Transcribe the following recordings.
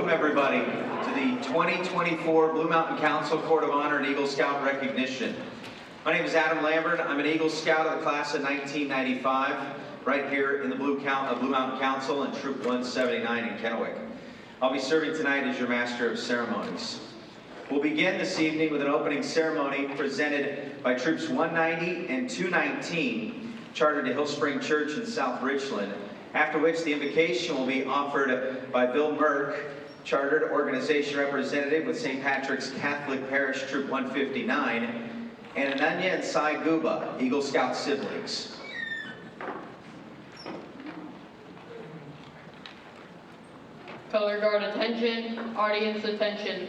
Welcome everybody to the 2024 Blue Mountain Council Court of Honor and Eagle Scout Recognition. My name is Adam Lambert. I'm an Eagle Scout of the class of 1995, right here in the Blue Mountain Council in Troop 179 in Kennewick. I'll be serving tonight as your Master of Ceremonies. We'll begin this evening with an opening ceremony presented by Troops 190 and 219, chartered to Hill Spring Church in South Richland, after which the invocation will be offered by Bill Merck, Chartered Organization Representative with St. Patrick's Catholic Parish Troop 159, and Ananya and Sai Guba, Eagle Scout siblings. Color guard attention, audience attention.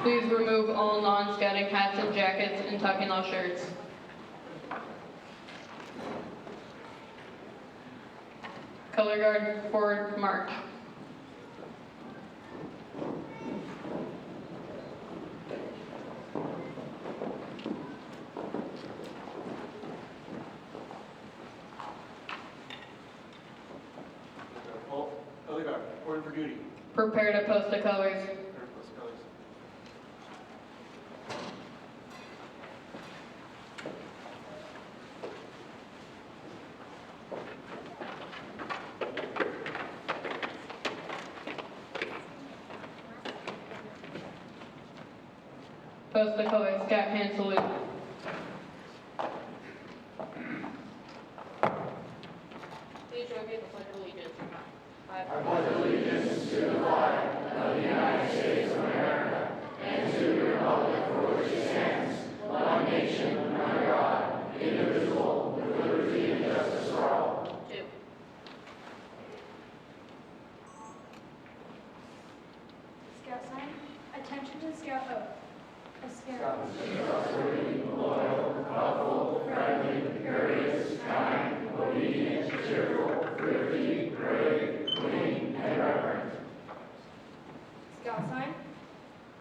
Please remove all non-scouting hats and jackets and tuck in all shirts. Color guard forward march. Color guard, order for duty. Prepare to post the colors. Post the colors, scout hand salute. Please join me in the Pledge of Allegiance. I pledge allegiance to the flag of the United States of America and to the republic for which it stands, one nation, under God, indivisible, with liberty and justice for all. 2. Scout sign. Attention to Scout oath. A scout. Trustworthy, loyal, helpful, friendly, courteous, kind, obedient, cheerful, thrifty, brave, clean, and reverent. Scout sign.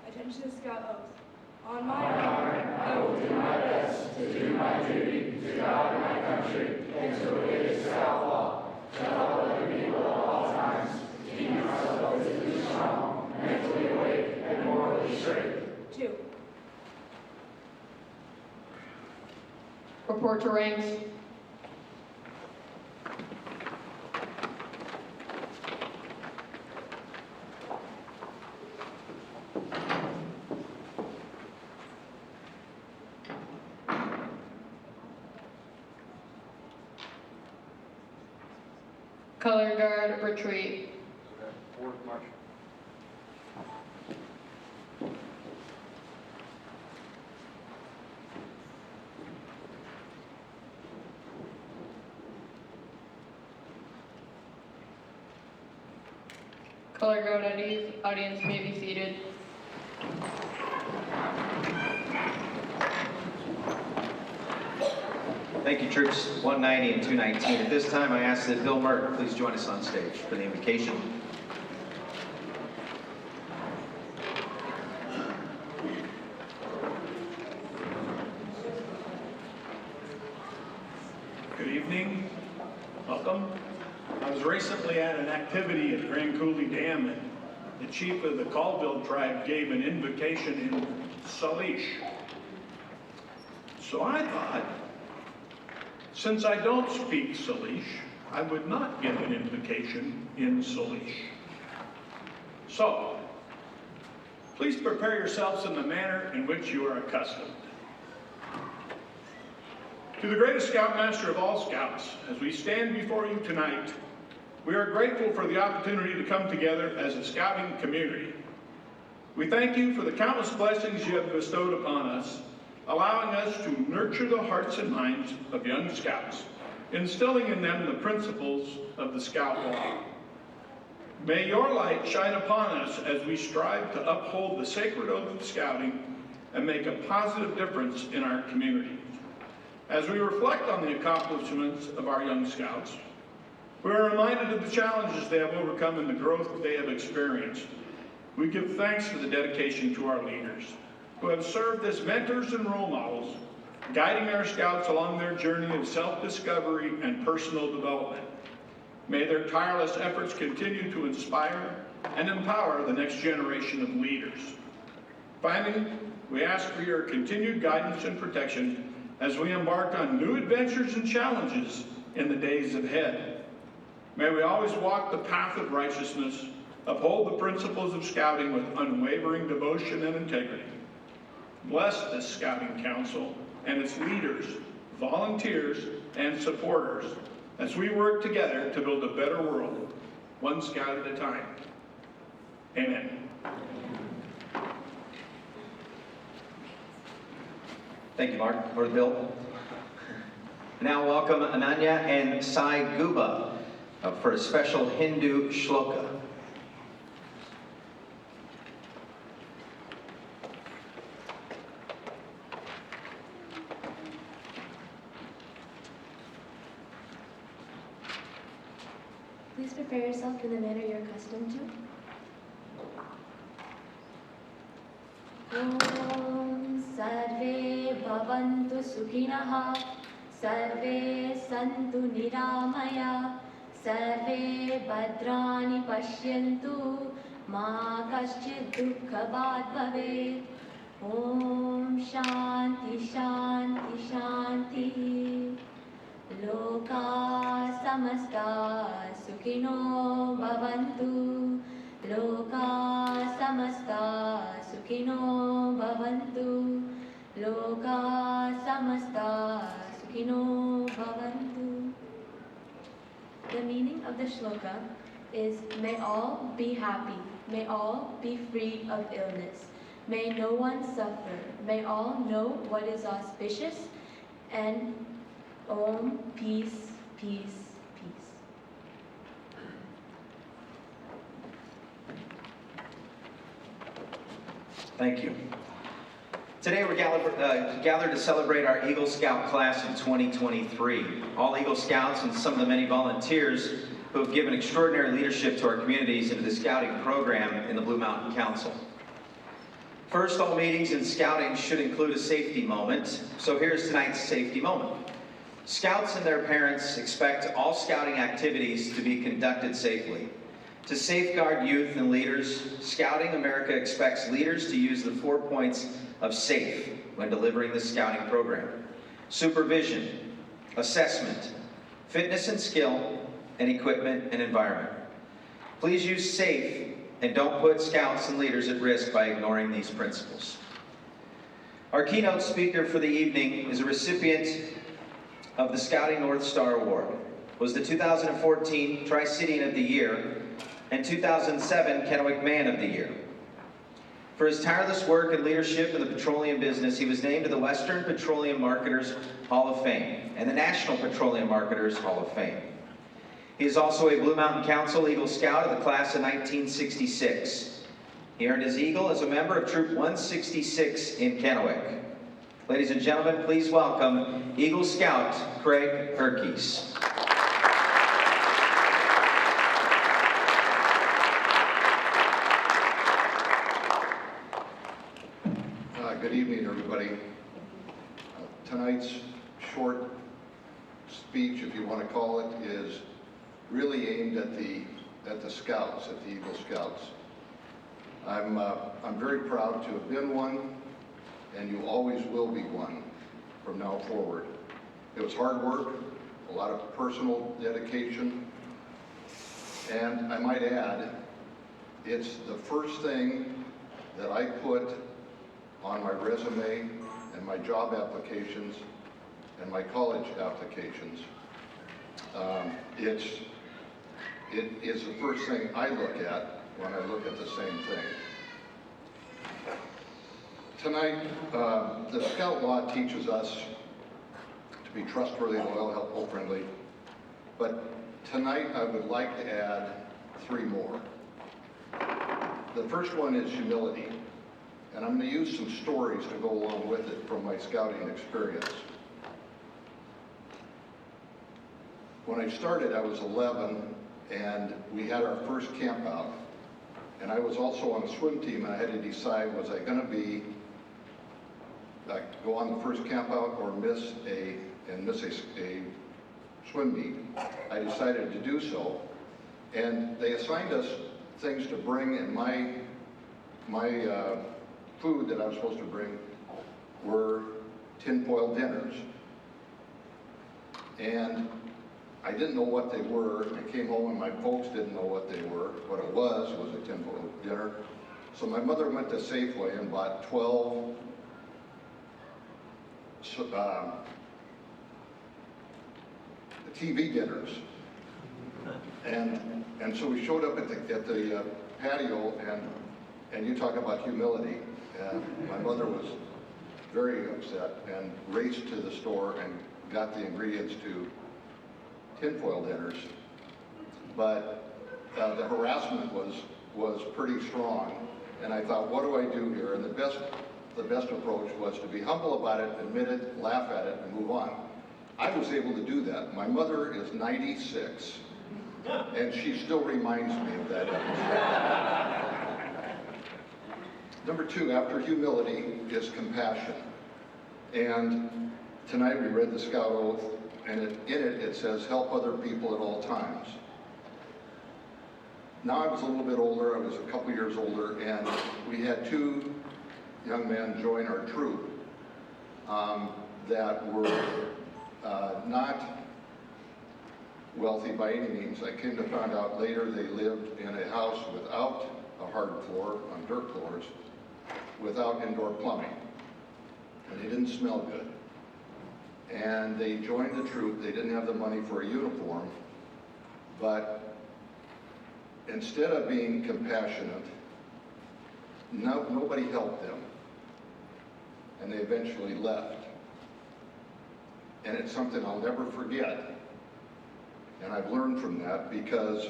Attention to Scout oath. On my honor, I will do my best to do my duty to God and my country, and to obey the Scout law, to help other people at all times, to keep myself physically strong, mentally awake, and morally straight. 2. Report to ranks. Color guard retreat. Forward march. Color guard at ease. Audience may be seated. Thank you, Troops 190 and 219. At this time, I ask that Bill Merck please join us on stage for the invocation. Good evening. Welcome. I was recently at an activity at Grand Coulee Dam, and the chief of the Colville tribe gave an invocation in Salish. So I thought, since I don't speak Salish, I would not give an invocation in Salish. So, please prepare yourselves in the manner in which you are accustomed. To the greatest Scoutmaster of all Scouts, as we stand before you tonight, we are grateful for the opportunity to come together as a scouting community. We thank you for the countless blessings you have bestowed upon us, allowing us to nurture the hearts and minds of young Scouts, instilling in them the principles of the Scout law. May your light shine upon us as we strive to uphold the sacred oath of scouting and make a positive difference in our community. As we reflect on the accomplishments of our young Scouts, we are reminded of the challenges they have overcome and the growth they have experienced. We give thanks for the dedication to our leaders, who have served as mentors and role models, guiding our Scouts along their journey of self-discovery and personal development. May their tireless efforts continue to inspire and empower the next generation of leaders. Finally, we ask for your continued guidance and protection as we embark on new adventures and challenges in the days ahead. May we always walk the path of righteousness, uphold the principles of scouting with unwavering devotion and integrity. Bless this Scouting Council and its leaders, volunteers, and supporters as we work together to build a better world, one scout at a time. Amen. Thank you, Mark, or Bill. Now welcome Ananya and Sai Guba for a special Hindu Schloka. Please prepare yourself in the manner you're accustomed to. Om Sarve Bhavantu Sukhinah, Sarve Santu Niramaya, Sarve Bhadrani Pashyantu, Ma Kaschid Dukkha Bhat Bhavet. Om Shanti Shanti Shanti. Loka samasta sukhino bhavantu. Loka samasta sukhino bhavantu. Loka samasta sukhino bhavantu. The meaning of the shloka is, may all be happy, may all be free of illness, may no one suffer, may all know what is auspicious, and Om, peace, peace, peace. Thank you. Today we're gathered to celebrate our Eagle Scout class of 2023. All Eagle Scouts and some of the many volunteers who have given extraordinary leadership to our communities and to the scouting program in the Blue Mountain Council. First, all meetings in scouting should include a safety moment, so here's tonight's safety moment. Scouts and their parents expect all scouting activities to be conducted safely. To safeguard youth and leaders, Scouting America expects leaders to use the 4 points of SAFE when delivering the scouting program: supervision, assessment, fitness and skill, and equipment and environment. Please use SAFE and don't put scouts and leaders at risk by ignoring these principles. Our keynote speaker for the evening is a recipient of the Scouting North Star Award, was the 2014 Tri-Citian of the Year, and 2007 Kennewick Man of the Year. For his tireless work and leadership in the petroleum business, he was named to the Western Petroleum Marketers Hall of Fame and the National Petroleum Marketers Hall of Fame. He is also a Blue Mountain Council Eagle Scout of the class of 1966. He earned his Eagle as a member of Troop 166 in Kennewick. Ladies and gentlemen, please welcome Eagle Scout Craig Eerkes. Good evening, everybody. Tonight's short speech, if you want to call it, is really aimed at the Scouts, at the Eagle Scouts. I'm very proud to have been one, and you always will be one from now forward. It was hard work, a lot of personal dedication, and I might add, it's the first thing that I put on my resume and my job applications and my college applications. It is the first thing I look at when I look at the same thing. Tonight, the Scout Law teaches us to be trustworthy, loyal, helpful, friendly, but tonight I would like to add 3 more. The first one is humility, and I'm going to use some stories to go along with it from my scouting experience. When I started, I was 11, and we had our first camp out, and I was also on a swim team, and I had to decide, was I going to be go on the first camp out or miss a swim meet, I decided to do so. And they assigned us things to bring, and my food that I was supposed to bring were tinfoil dinners. And I didn't know what they were. I came home and my folks didn't know what they were. What it was a tinfoil dinner. So my mother went to Safeway and bought 12 TV dinners. And so we showed up at the patio, and you talk about humility. My mother was very upset and raced to the store and got the ingredients to tinfoil dinners. But the harassment was pretty strong, and I thought, what do I do here? And the best approach was to be humble about it, admit it, laugh at it, and move on. I was able to do that. My mother is 96, and she still reminds me of that episode. Number two, after humility, is compassion. And tonight we read the Scout Oath, and in it says, help other people at all times. Now I was a little bit older, I was a couple years older, and we had two young men join our troop that were not wealthy by any means. I came to find out later they lived in a house without a hard floor, on dirt floors, without indoor plumbing. And they didn't smell good. And they joined the troop. They didn't have the money for a uniform, but instead of being compassionate, nobody helped them. And they eventually left. And it's something I'll never forget. And I've learned from that, because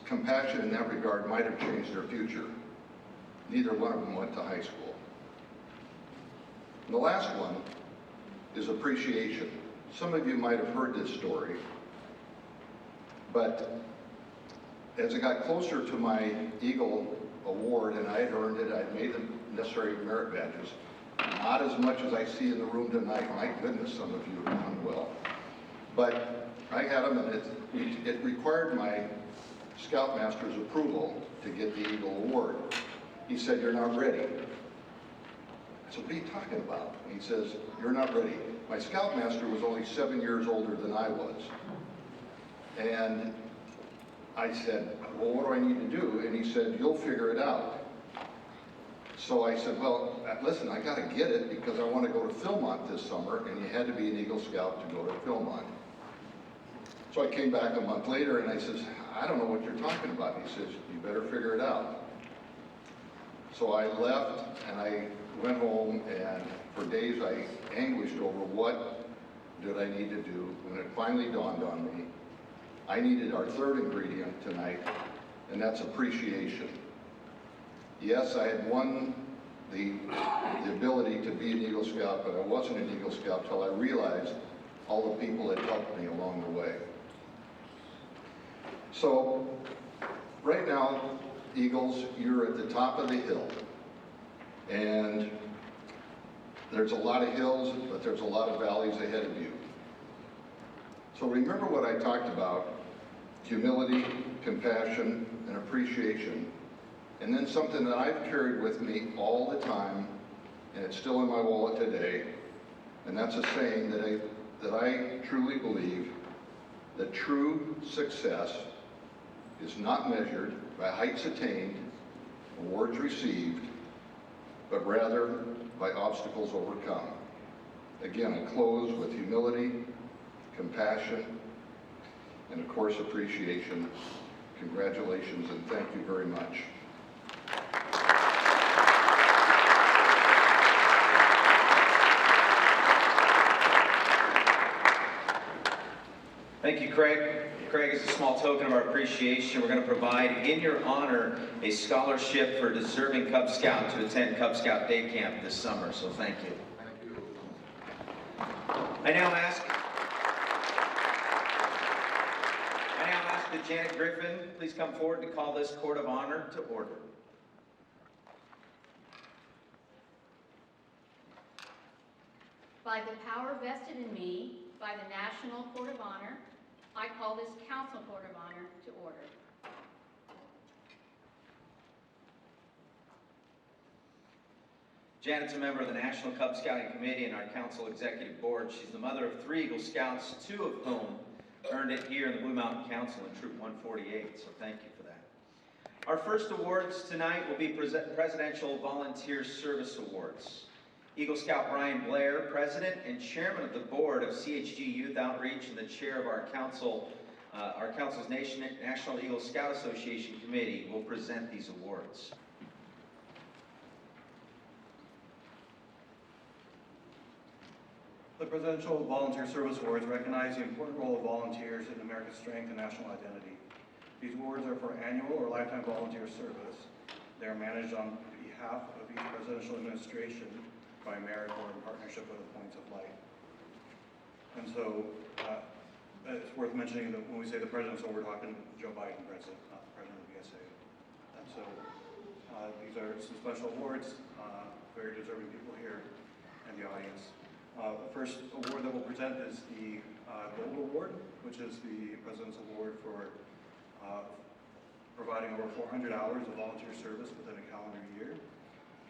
compassion in that regard might have changed their future. Neither one of them went to high school. And the last one is appreciation. Some of you might have heard this story, but as I got closer to my Eagle Award, and I had earned it, I'd made the necessary merit badges, not as much as I see in the room tonight. My goodness, some of you have done well. But I had them, and it required my Scoutmaster's approval to get the Eagle Award. He said, you're not ready. I said, what are you talking about? And he says, you're not ready. My Scoutmaster was only 7 years older than I was. And I said, well, what do I need to do? And he said, you'll figure it out. So I said, well, listen, I got to get it because I want to go to Philmont this summer, and you had to be an Eagle Scout to go to Philmont. So I came back a month later, and I says, I don't know what you're talking about. And he says, you better figure it out. So I left, and I went home, and for days I anguished over what did I need to do. When it finally dawned on me, I needed our third ingredient tonight, and that's appreciation. Yes, I had won the ability to be an Eagle Scout, but I wasn't an Eagle Scout till I realized all the people that helped me along the way. So, right now, Eagles, you're at the top of the hill. And there's a lot of hills, but there's a lot of valleys ahead of you. So remember what I talked about: humility, compassion, and appreciation. And then something that I've carried with me all the time, and it's still in my wallet today, and that's a saying that I truly believe that true success is not measured by heights attained, awards received, but rather by obstacles overcome. Again, I close with humility, compassion, and of course appreciation. Congratulations and thank you very much. Thank you, Craig. Craig, as a small token of our appreciation, we're going to provide in your honor a scholarship for a deserving Cub Scout to attend Cub Scout Day Camp this summer, so thank you. Thank you. I now ask that Janet Griffin please come forward to call this Court of Honor to order. By the power vested in me by the National Court of Honor, I call this Council Court of Honor to order. Janet's a member of the National Cub Scouting Committee and our Council Executive Board. She's the mother of 3 Eagle Scouts, 2 of whom earned it here in the Blue Mountain Council in Troop 148, so thank you for that. Our first awards tonight will be Presidential Volunteer Service Awards. Eagle Scout Brian Blair, President and Chairman of the Board of CHG Youth Outreach and the Chair of our Council's National Eagle Scout Association Committee, will present these awards. The Presidential Volunteer Service Awards recognize the important role of volunteers in America's strength and national identity. These awards are for annual or lifetime volunteer service. They are managed on behalf of each presidential administration by merit or in partnership with the Points of Light. And so it's worth mentioning that when we say the President's Award, we're talking Joe Biden, President, not the President of the BSA. And so these are some special awards, very deserving people here in the audience. The first award that we'll present is the Gold Award, which is the President's Award for providing over 400 hours of volunteer service within a calendar year.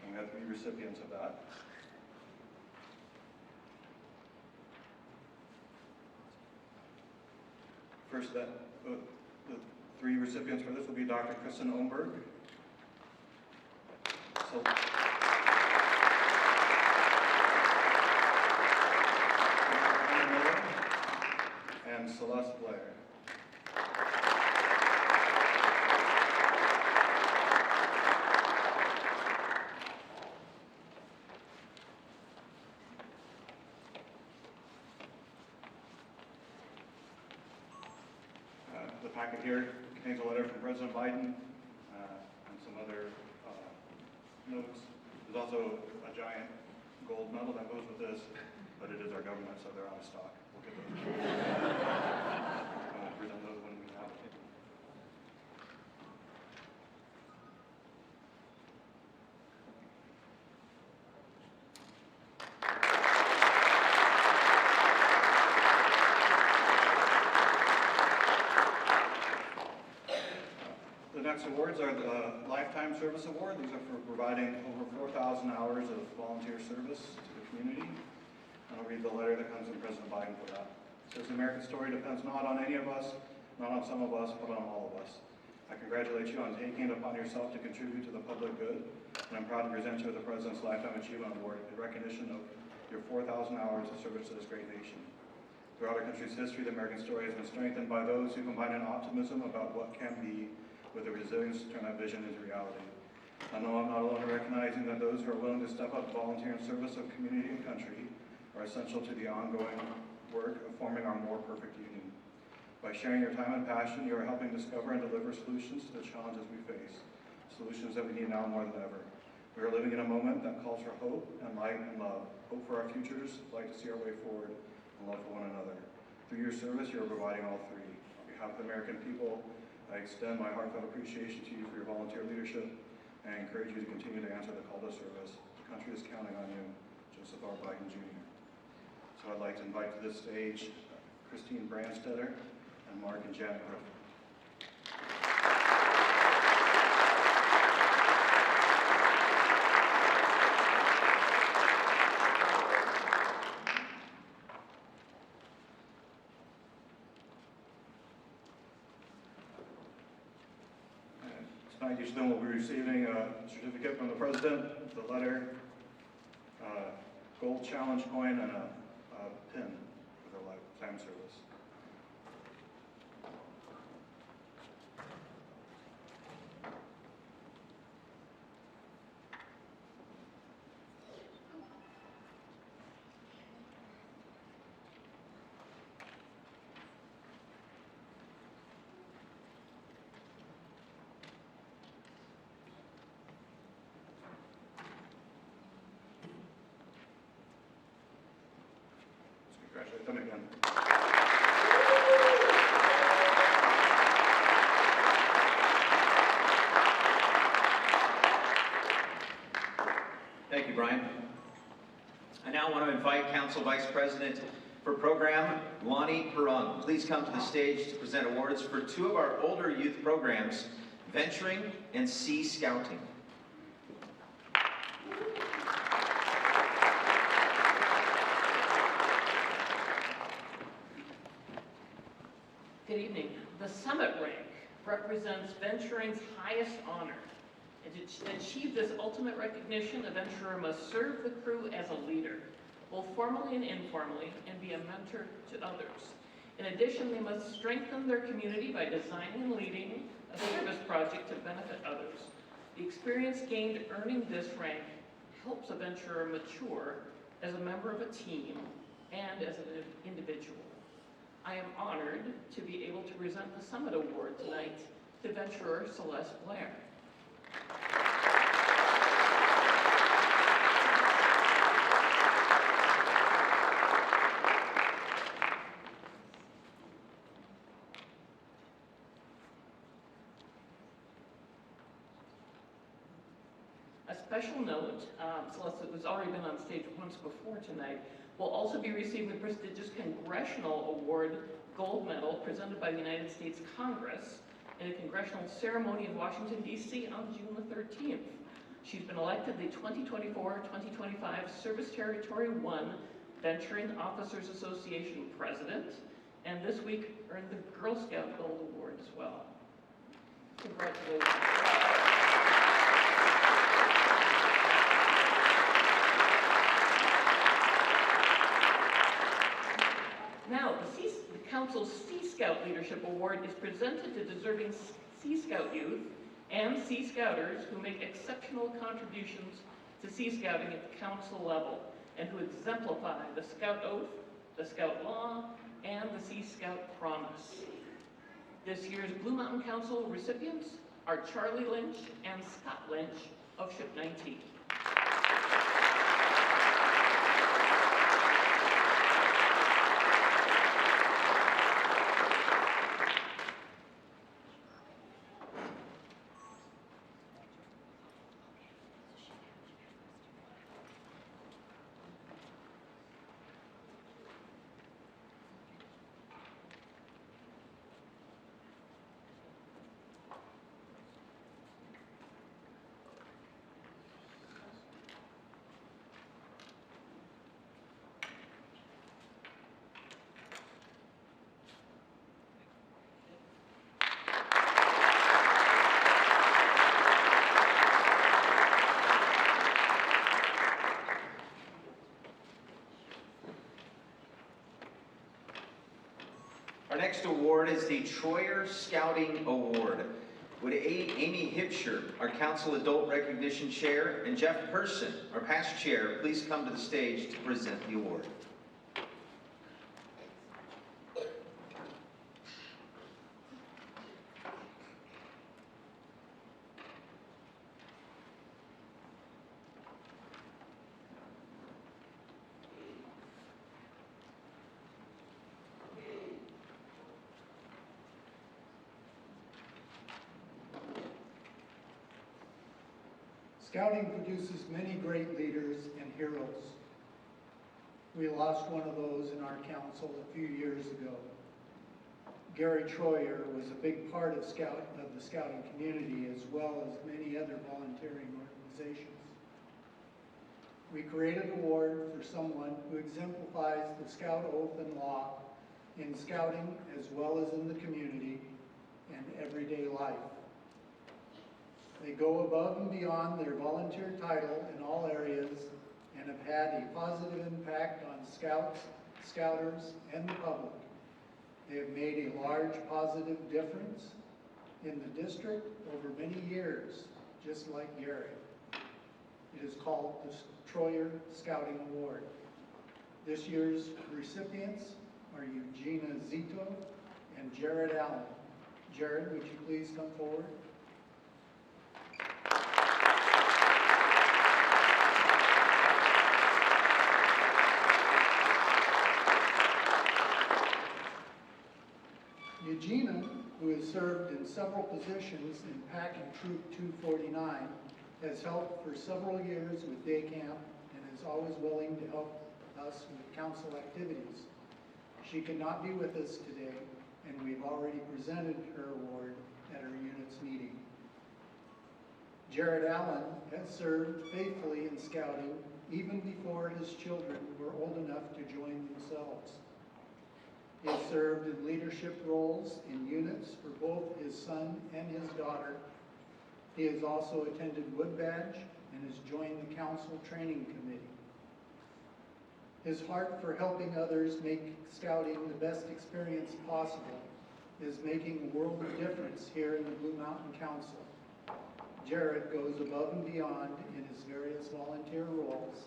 And we have 3 recipients of that. First, the 3 recipients for this will be Dr. Kristen Omberg. And Celeste Blair. The packet here contains a letter from President Biden and some other notes. There's also a giant gold medal that goes with this, but it is our government, so they're out of stock. We'll get those. We'll present those when we have it. The next awards are the Lifetime Service Award. These are for providing over 4,000 hours of volunteer service to the community. And I'll read the letter that comes from President Biden for that. It says, the American story depends not on any of us, not on some of us, but on all of us. I congratulate you on taking it upon yourself to contribute to the public good, and I'm proud to present you with the President's Lifetime Achievement Award in recognition of your 4,000 hours of service to this great nation. Throughout our country's history, the American story has been strengthened by those who combine an optimism about what can be with the resilience to turn that vision into reality. I know I'm not alone in recognizing that those who are willing to step up and volunteer in service of community and country are essential to the ongoing work of forming our more perfect union. By sharing your time and passion, you are helping discover and deliver solutions to the challenges we face, solutions that we need now more than ever. We are living in a moment that calls for hope and light and love, hope for our futures, light to see our way forward, and love for one another. Through your service, you are providing all 3. On behalf of the American people, I extend my heartfelt appreciation to you for your volunteer leadership, and I encourage you to continue to answer the call to service. The country is counting on you, Joseph R. Biden, Jr. So I'd like to invite to this stage Christine Branstetter and Mark and Janet Griffin. Tonight, each of them will be receiving a certificate from the President, the letter, gold challenge coin, and a pin for their lifetime service. Congratulate them again. Thank you, Brian. I now want to invite Council Vice President For program, Lonnie Perung, please come to the stage to present awards for two of our older youth programs, Venturing and Sea Scouting. Good evening. The Summit rank represents Venturing's highest honor. And to achieve this ultimate recognition, a Venturer must serve the crew as a leader, both formally and informally, and be a mentor to others. In addition, they must strengthen their community by designing and leading a service project to benefit others. The experience gained earning this rank helps a Venturer mature as a member of a team and as an individual. I am honored to be able to present the Summit Award tonight to Venturer Celeste Blair. A special note, Celeste has already been on stage once before tonight, will also be receiving the prestigious Congressional Award Gold Medal presented by the United States Congress in a congressional ceremony in Washington, D.C. on June the 13th. She's been elected the 2024-2025 Service Territory 1 Venturing Officers Association President, and this week earned the Girl Scout Gold Award as well. Congratulations. Now, the Council's Sea Scout Leadership Award is presented to deserving Sea Scout youth and Sea Scouters who make exceptional contributions to Sea Scouting at the Council level and who exemplify the Scout Oath, the Scout Law, and the Sea Scout Promise. This year's Blue Mountain Council recipients are Charlie Lynch and Scott Lynch of Ship 19. Our next award is the Troyer Scouting Award. Would Amy Hipsher, our Council Adult Recognition Chair, and Jeff Person, our past chair, please come to the stage to present the award. Scouting produces many great leaders and heroes. We lost one of those in our council a few years ago. Gary Troyer was a big part of the scouting community, as well as many other volunteering organizations. We created an award for someone who exemplifies the Scout Oath and Law in scouting as well as in the community and everyday life. They go above and beyond their volunteer title in all areas and have had a positive impact on scouts, scouters, and the public. They have made a large positive difference in the district over many years, just like Gary. It is called the Troyer Scouting Award. This year's recipients are Eugenia Zito and Jared Allen. Jared, would you please come forward? Eugenia, who has served in several positions in Packing Troop 249, has helped for several years with day camp and is always willing to help us with council activities. She could not be with us today, and we've already presented her award at our unit's meeting. Jared Allen has served faithfully in scouting even before his children were old enough to join themselves. He has served in leadership roles in units for both his son and his daughter. He has also attended Wood Badge and has joined the council training committee. His heart for helping others make scouting the best experience possible is making a world of difference here in the Blue Mountain Council. Jared goes above and beyond in his various volunteer roles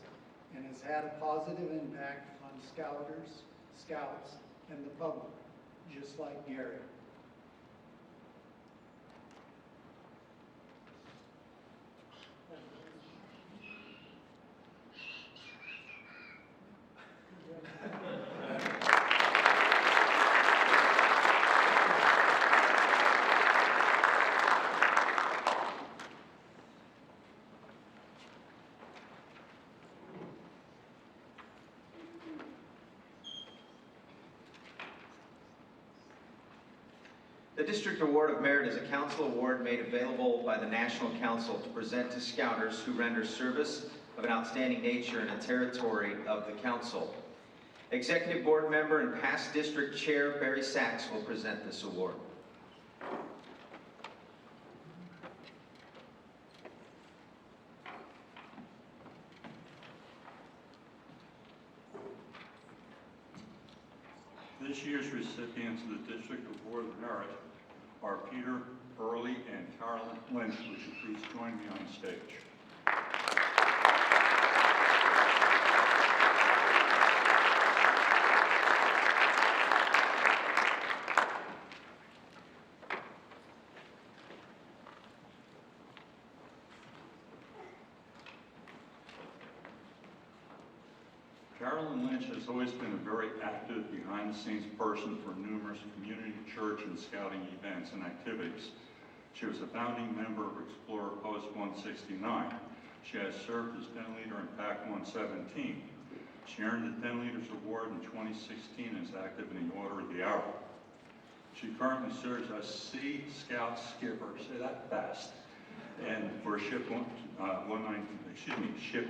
and has had a positive impact on scouters, scouts, and the public, just like Gary. The District Award of Merit is a council award made available by the National Council to present to scouters who render service of an outstanding nature in a territory of the council. Executive Board member and past District Chair Barry Sachs will present this award. This year's recipients of the District Award of Merit are Peter Early and Carolyn Lynch. Would you please join me on stage? Carolyn Lynch has always been a very active, behind-the-scenes person for numerous community, church, and scouting events and activities. She was a founding member of Explorer Post 169. She has served as den leader in PAC 117. She earned the Den Leaders Award in 2016 and is active in the Order of the Hour. She currently serves as Sea Scout Skipper, say that fast, and for Ship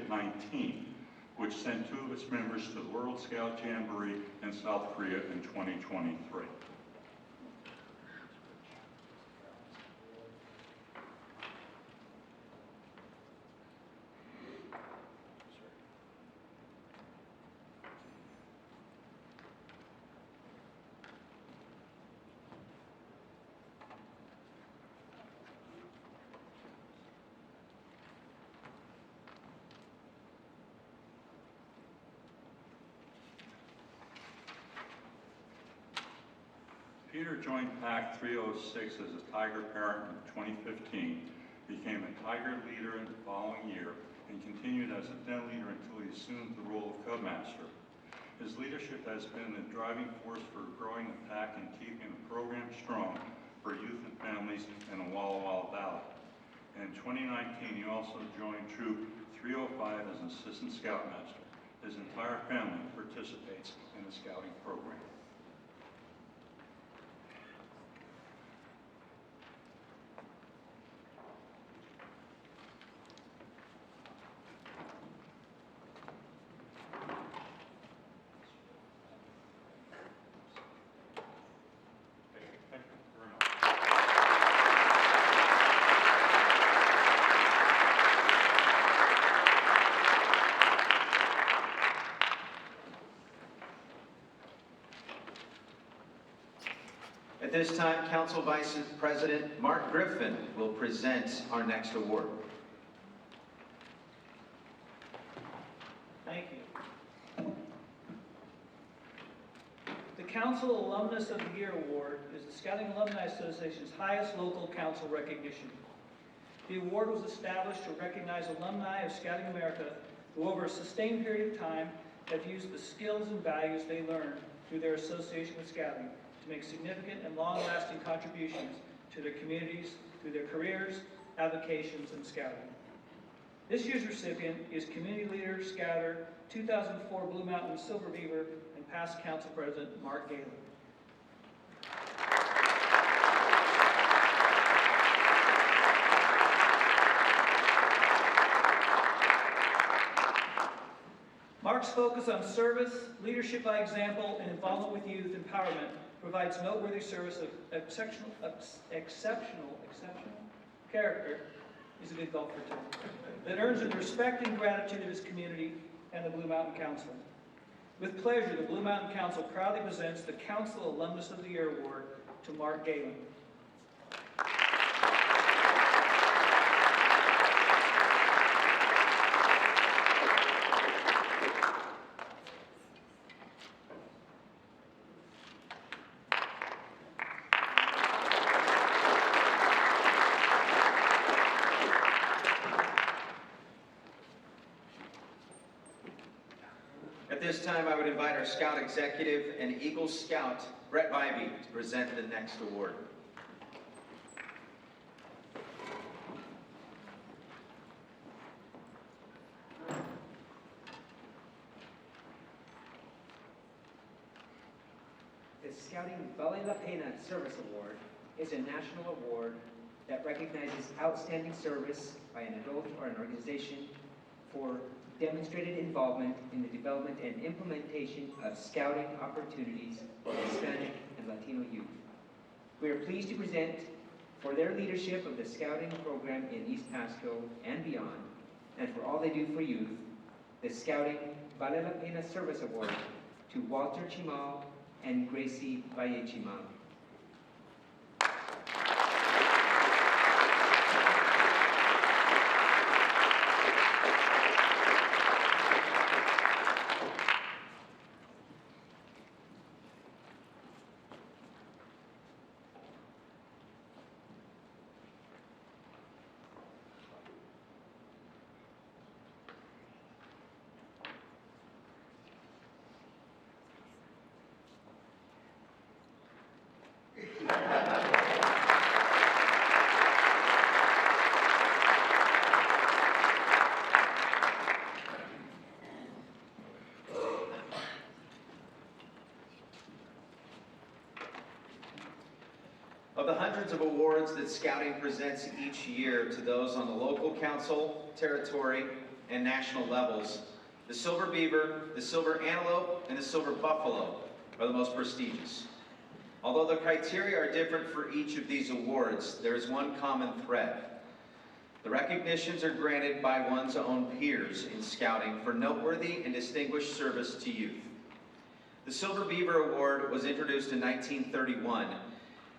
19, which sent 2 of its members to the World Scout Jamboree in South Korea in 2023. Peter joined PAC 306 as a Tiger parent in 2015, became a Tiger leader in the following year, and continued as a den leader until he assumed the role of Cub Master. His leadership has been the driving force for growing the PAC and keeping the program strong for youth and families in the Walla Walla Valley. In 2019, he also joined Troop 305 as an Assistant Scoutmaster. His entire family participates in the scouting program. At this time, Council Vice President Mark Griffin will present our next award. Thank you. The Council Alumnus of the Year Award is the Scouting Alumni Association's highest local council recognition. The award was established to recognize alumni of Scouting America who over a sustained period of time have used the skills and values they learned through their association with Scouting to make significant and long-lasting contributions to their communities through their careers, avocations, and Scouting. This year's recipient is Community Leader, Scouter, 2004 Blue Mountain Silver Beaver, and past Council President Mark Galen. Mark's focus on service, leadership by example, and involvement with youth empowerment provides noteworthy service of exceptional character, he's a good golfer too, that earns the respect and gratitude of his community and the Blue Mountain Council. With pleasure, the Blue Mountain Council proudly presents the Council Alumnus of the Year Award to Mark Galen. At this time, I would invite our Scout Executive and Eagle Scout, Brett Bybee, to present the next award. The Scouting Vale La Pena Service Award is a national award that recognizes outstanding service by an adult or an organization for demonstrated involvement in the development and implementation of scouting opportunities for Hispanic and Latino youth. We are pleased to present, for their leadership of the scouting program in East Pasco and beyond, and for all they do for youth, the Scouting Vale La Pena Service Award to Walter Chimal and Gracie Valle Chimal. Of the hundreds of awards that Scouting presents each year to those on the local council, territory, and national levels, the Silver Beaver, the Silver Antelope, and the Silver Buffalo are the most prestigious. Although the criteria are different for each of these awards, there is one common thread. The recognitions are granted by one's own peers in Scouting for noteworthy and distinguished service to youth. The Silver Beaver Award was introduced in 1931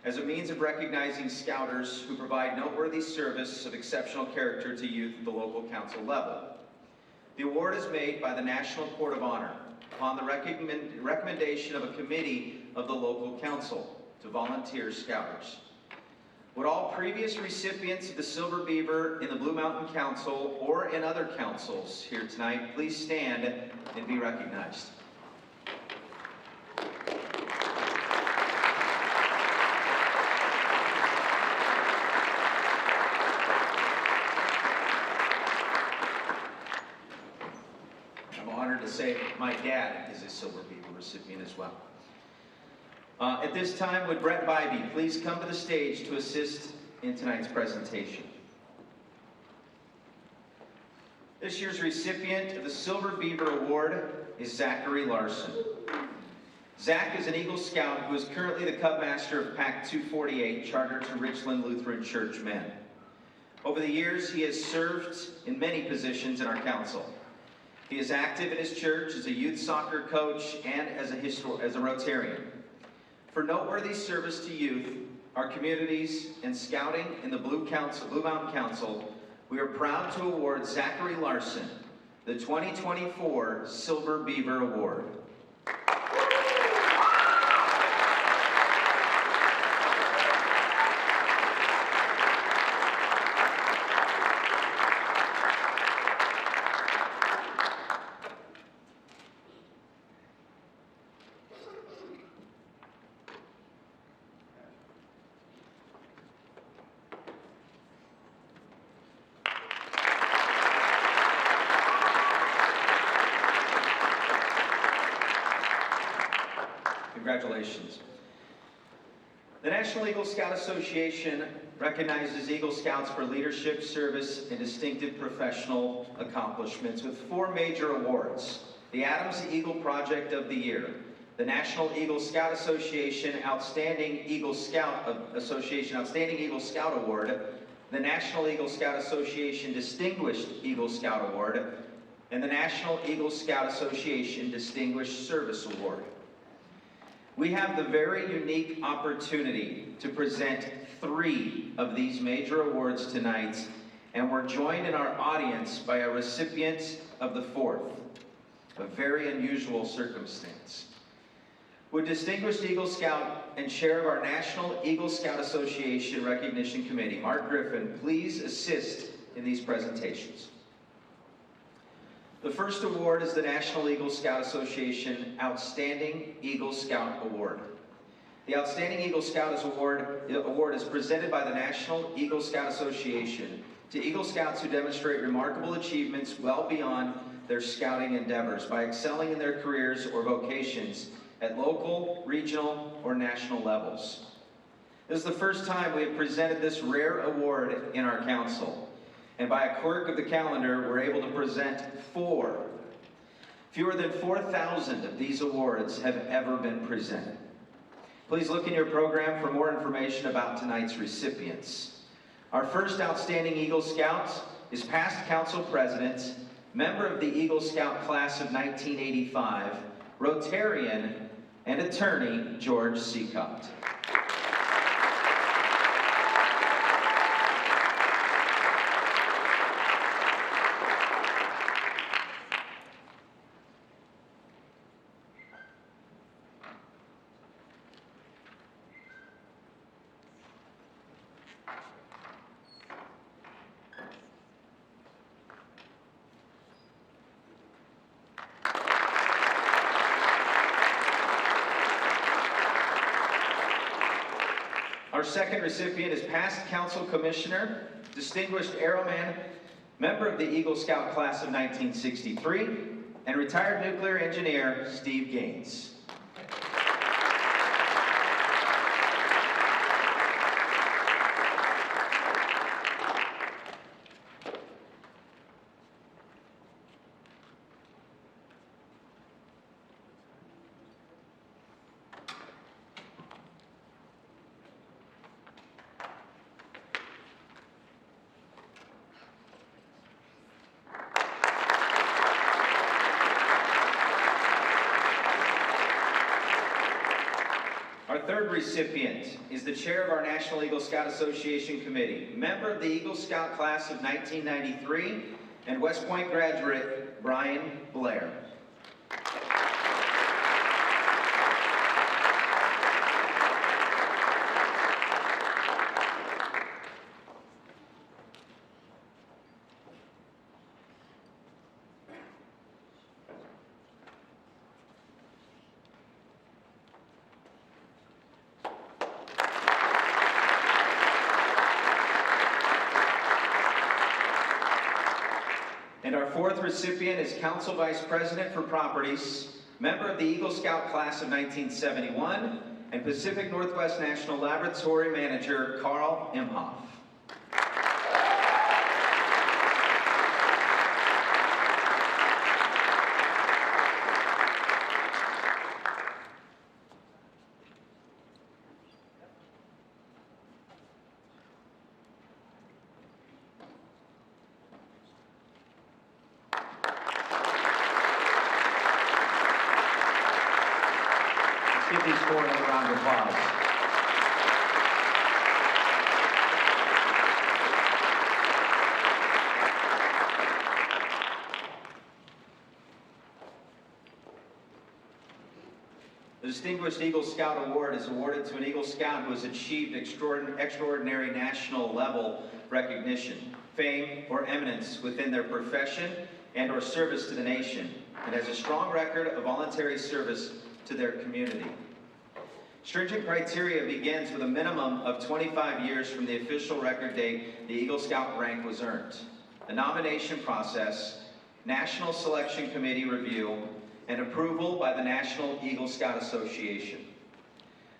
as a means of recognizing Scouters who provide noteworthy service of exceptional character to youth at the local council level. The award is made by the National Court of Honor upon the recommendation of a committee of the local council to volunteer Scouters. Would all previous recipients of the Silver Beaver in the Blue Mountain Council or in other councils here tonight please stand and be recognized. Say my dad is a Silver Beaver recipient as well. At this time, would Brett Bybee please come to the stage to assist in tonight's presentation. This year's recipient of the Silver Beaver Award is Zachary Larson. Zach is an Eagle Scout who is currently the Cub Master of Pack 248, chartered to Richland Lutheran Church Men. Over the years, he has served in many positions in our council. He is active in his church as a youth soccer coach and as a Rotarian. For noteworthy service to youth, our communities, and scouting in the Blue Mountain Council, we are proud to award Zachary Larson the 2024 Silver Beaver Award. Congratulations. The National Eagle Scout Association recognizes Eagle Scouts for leadership, service, and distinctive professional accomplishments with 4 major awards. The Adams Eagle Project of the Year, the National Eagle Scout Association Outstanding Eagle Scout Award, the National Eagle Scout Association Distinguished Eagle Scout Award, and the National Eagle Scout Association Distinguished Service Award. We have the very unique opportunity to present 3 of these major awards tonight, and we're joined in our audience by a recipient of the 4th, a very unusual circumstance. Would Distinguished Eagle Scout and Chair of our National Eagle Scout Association Recognition Committee, Mark Griffin, please assist in these presentations. The first award is the National Eagle Scout Association Outstanding Eagle Scout Award. The Outstanding Eagle Scout Award is presented by the National Eagle Scout Association to Eagle Scouts who demonstrate remarkable achievements well beyond their scouting endeavors by excelling in their careers or vocations at local, regional, or national levels. This is the first time we have presented this rare award in our council, and by a quirk of the calendar, we're able to present 4. Fewer than 4,000 of these awards have ever been presented. Please look in your program for more information about tonight's recipients. Our first Outstanding Eagle Scout is past council president, member of the Eagle Scout class of 1985, Rotarian, and attorney George Seacott. Our second recipient is past council commissioner, distinguished airman, member of the Eagle Scout class of 1963, and retired nuclear engineer Steve Gaines. Our third recipient is the chair of our National Eagle Scout Association Committee, member of the Eagle Scout class of 1993, and West Point graduate Brian Blair. And our fourth recipient is Council Vice President for Properties, member of the Eagle Scout class of 1971, and Pacific Northwest National Laboratory Manager Carl Imhoff. Give these 4 another round of applause. The Distinguished Eagle Scout Award is awarded to an Eagle Scout who has achieved extraordinary national level recognition, fame, or eminence within their profession and or service to the nation, and has a strong record of voluntary service to their community. Stringent criteria begins with a minimum of 25 years from the official record date the Eagle Scout rank was earned. The nomination process, National Selection Committee review, and approval by the National Eagle Scout Association.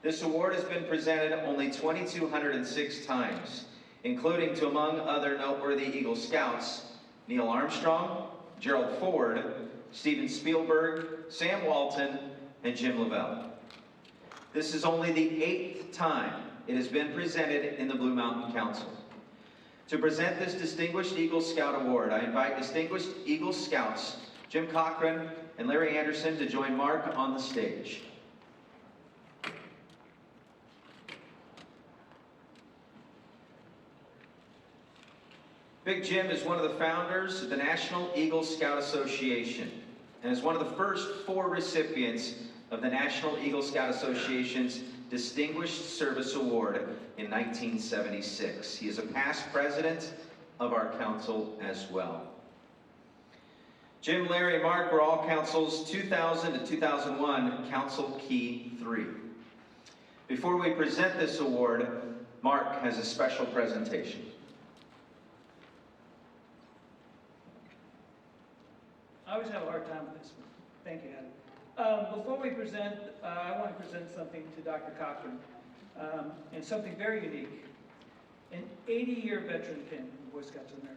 This award has been presented only 2,206 times, including to, among other noteworthy Eagle Scouts, Neil Armstrong, Gerald Ford, Steven Spielberg, Sam Walton, and Jim Lavelle. This is only the 8th time it has been presented in the Blue Mountain Council. To present this Distinguished Eagle Scout Award, I invite Distinguished Eagle Scouts Jim Cochran and Larry Anderson to join Mark on the stage. Big Jim is one of the founders of the National Eagle Scout Association and is one of the first 4 recipients of the National Eagle Scout Association's Distinguished Service Award in 1976. He is a past president of our council as well. Jim, Larry, and Mark were all council's 2000 to 2001 Council Key 3. Before we present this award, Mark has a special presentation. I always have a hard time with this one. Thank you, Adam. Before we present, I want to present something to Dr. Cochran, and something very unique. An 80-year veteran pin in Boy Scouts of America.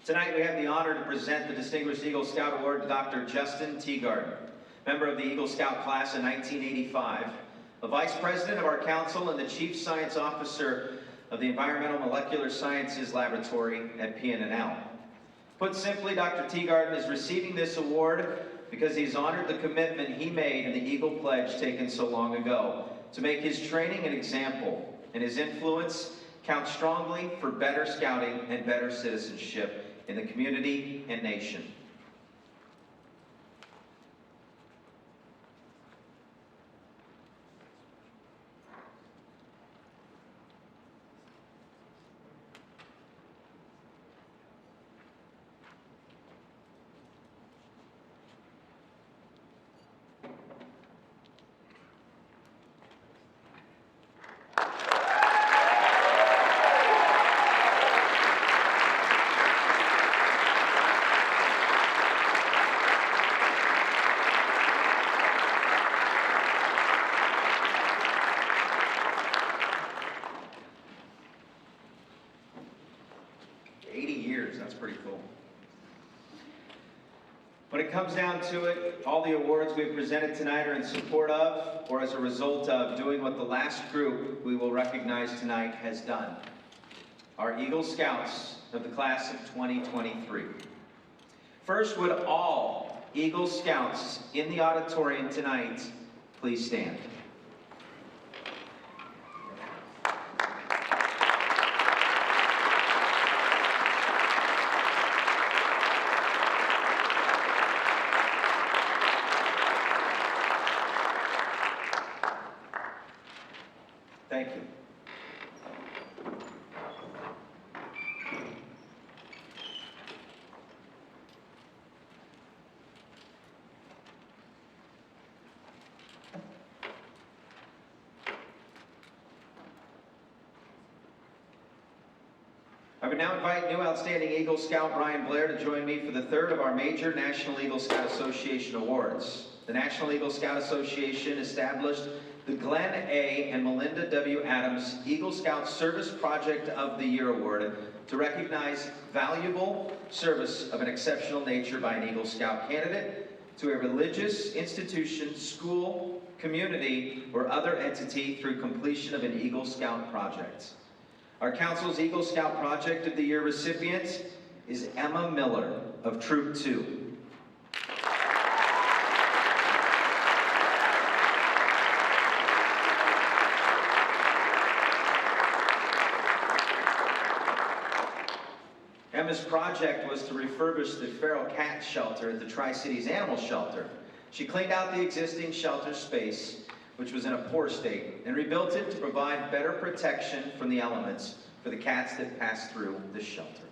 Tonight we have the honor to present the Distinguished Eagle Scout Award to Dr. Justin Teagarden, member of the Eagle Scout class in 1985, a vice president of our council and the chief science officer of the Environmental Molecular Sciences Laboratory at Pena. Put simply, Dr. Teagarden is receiving this award because he's honored the commitment he made in the Eagle Pledge taken so long ago to make his training an example and his influence count strongly for better scouting and better citizenship in the community and nation. When it comes down to it, all the awards we've presented tonight are in support of or as a result of doing what the last group we will recognize tonight has done. Our Eagle Scouts of the class of 2023. First, would all Eagle Scouts in the auditorium tonight please stand? Thank you. I would now invite new outstanding Eagle Scout Brian Blair to join me for the third of our major National Eagle Scout Association awards. The National Eagle Scout Association established the Glenn A. and Melinda W. Adams Eagle Scout Service Project of the Year Award to recognize valuable service of an exceptional nature by an Eagle Scout candidate to a religious institution, school, community, or other entity through completion of an Eagle Scout project. Our council's Eagle Scout Project of the Year recipient is Emma Miller of Troop 2. Emma's project was to refurbish the feral cat shelter at the Tri-Cities Animal Shelter. She cleaned out the existing shelter space, which was in a poor state, and rebuilt it to provide better protection from the elements for the cats that pass through the shelter.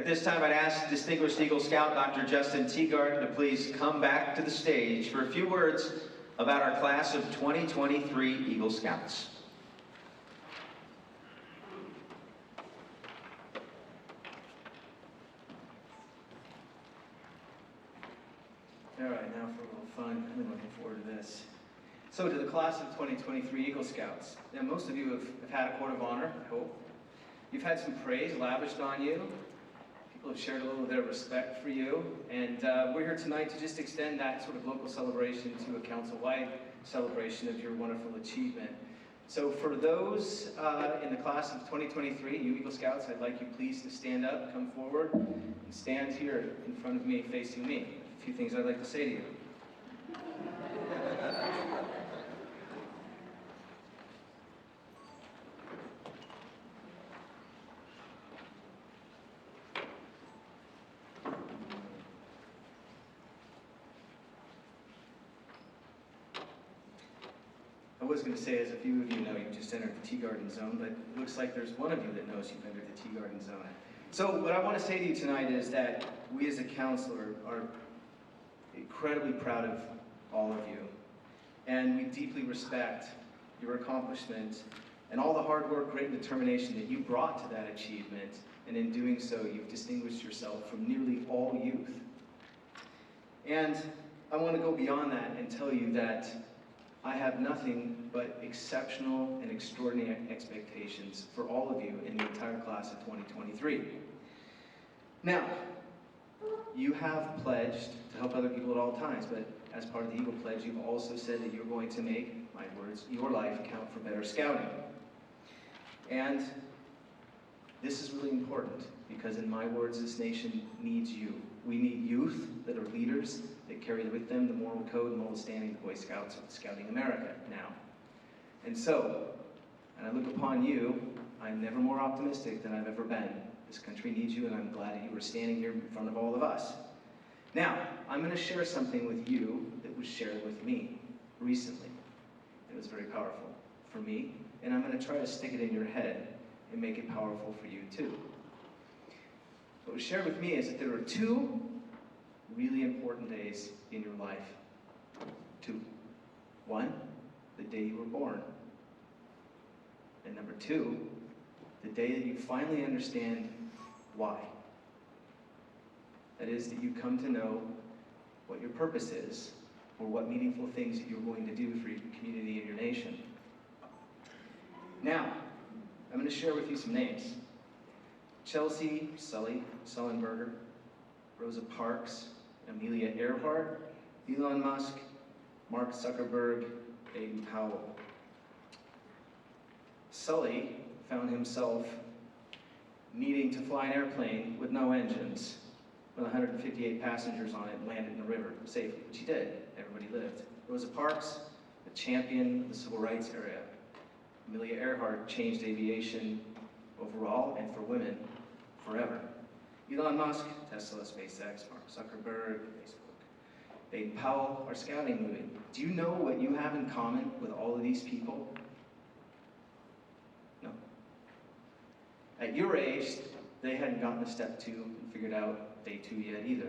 this time, I'd ask Distinguished Eagle Scout Dr. Justin Teagarden to please come back to the stage for a few words about our class of 2023 Eagle Scouts. All right, now for a little fun. I've been looking forward to this. So to the class of 2023 Eagle Scouts. Now, most of you have had a court of honor, I hope. You've had some praise lavished on you. People have shared a little of their respect for you. And we're here tonight to just extend that sort of local celebration to a council-wide celebration of your wonderful achievement. So for those in the class of 2023, you Eagle Scouts, I'd like you please to stand up, come forward, and stand here in front of me, facing me. A few things I'd like to say to you. I was going to say, as a few of you know, you've just entered the tea garden zone, but it looks like there's one of you that knows you've entered the tea garden zone. So what I want to say to you tonight is that we as a council are incredibly proud of all of you. And we deeply respect your accomplishment and all the hard work, grit, and determination that you brought to that achievement. And in doing so, you've distinguished yourself from nearly all youth. And I want to go beyond that and tell you that I have nothing but exceptional and extraordinary expectations for all of you in the entire class of 2023. Now, you have pledged to help other people at all times, but as part of the Eagle Pledge, you've also said that you're going to make, my words, your life count for better scouting. And this is really important because, in my words, this nation needs you. We need youth that are leaders, that carry with them the moral code and moral standing of the Boy Scouts of Scouting America now. And so, and I look upon you, I'm never more optimistic than I've ever been. This country needs you, and I'm glad that you are standing here in front of all of us. Now, I'm going to share something with you that was shared with me recently. It was very powerful for me, and I'm going to try to stick it in your head and make it powerful for you too. What was shared with me is that there are two really important days in your life. Two. One, the day you were born. And number two, the day that you finally understand why. That is, that you come to know what your purpose is, or what meaningful things that you're going to do for your community and your nation. Now, I'm going to share with you some names. Chelsea Sully Sullenberger, Rosa Parks, Amelia Earhart, Elon Musk, Mark Zuckerberg, Aiden Powell. Sully found himself needing to fly an airplane with no engines, with 158 passengers on it, and landed in the river safely, which he did. Everybody lived. Rosa Parks, a champion of the civil rights era. Amelia Earhart changed aviation overall and for women forever. Elon Musk, Tesla, SpaceX, Mark Zuckerberg, Facebook. Aiden Powell, our scouting movement. Do you know what you have in common with all of these people? No. At your age, they hadn't gotten to step 2 and figured out day 2 yet either.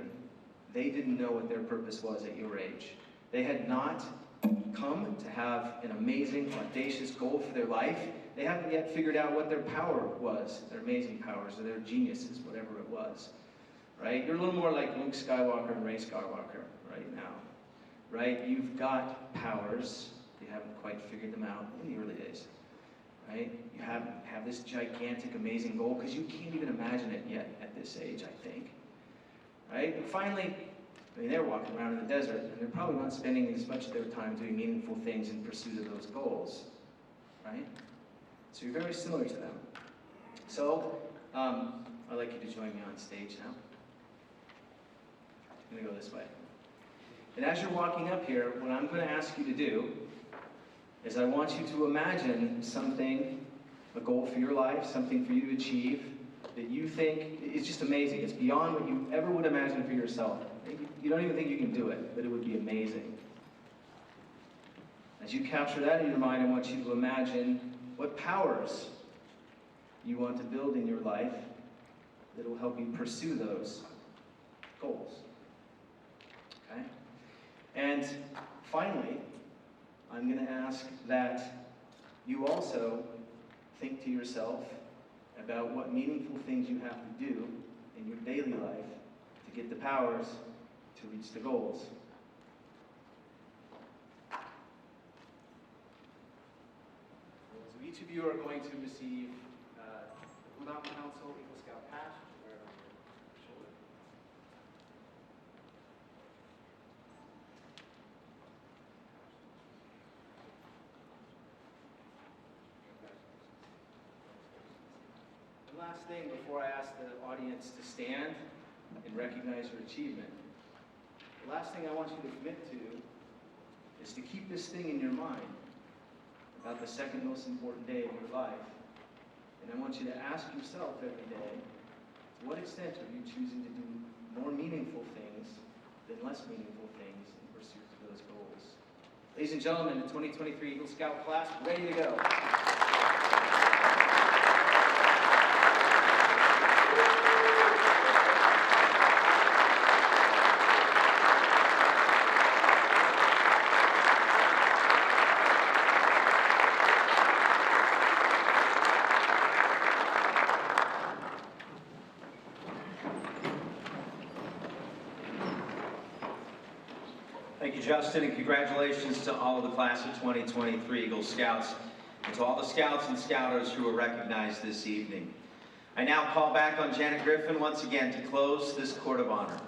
They didn't know what their purpose was at your age. They had not come to have an amazing, audacious goal for their life. They haven't yet figured out what their power was, their amazing powers, or their geniuses, whatever it was, right? You're a little more like Luke Skywalker and Ray Skywalker right now, right? You've got powers. You haven't quite figured them out in the early days, right? You have this gigantic, amazing goal because you can't even imagine it yet at this age, I think, right? And finally, I mean, they're walking around in the desert, and they're probably not spending as much of their time doing meaningful things in pursuit of those goals, right? So you're very similar to them. So, I'd like you to join me on stage now. I'm gonna go this way. And as you're walking up here, what I'm gonna ask you to do is I want you to imagine something, a goal for your life, something for you to achieve that you think is just amazing. It's beyond what you ever would imagine for yourself. You don't even think you can do it, but it would be amazing. As you capture that in your mind, I want you to imagine what powers you want to build in your life that will help you pursue those goals. Okay? And finally, I'm going to ask that you also think to yourself about what meaningful things you have to do in your daily life to get the powers to reach the goals. So each of you are going to receive the Blue Mountain Council Eagle Scout patch, which you wear on your shoulder. The last thing before I ask the audience to stand and recognize your achievement, the last thing I want you to commit to is to keep this thing in your mind about the second most important day of your life. And I want you to ask yourself every day, to what extent are you choosing to do more meaningful things than less meaningful things in pursuit of those goals? Ladies and gentlemen, the 2023 Eagle Scout class, ready to go. Thank you, Justin, and congratulations to all of the class of 2023 Eagle Scouts and to all the Scouts and Scouters who were recognized this evening. I now call back on Janet Griffin once again to close this Court of Honor.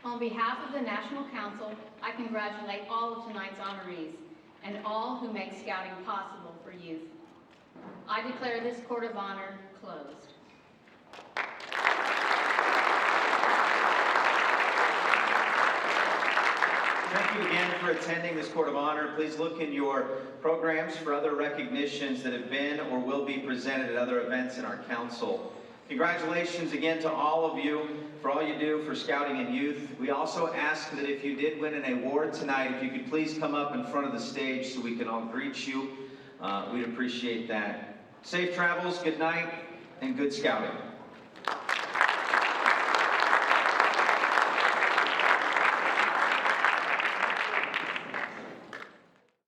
On behalf of the National Council, I congratulate all of tonight's honorees and all who make Scouting possible for youth. I declare this Court of Honor closed. Thank you again for attending this Court of Honor. Please look in your programs for other recognitions that have been or will be presented at other events in our council. Congratulations again to all of you for all you do for Scouting and Youth. We also ask that if you did win an award tonight, if you could please come up in front of the stage so we can all greet you. We'd appreciate that. Safe travels, good night, and good Scouting.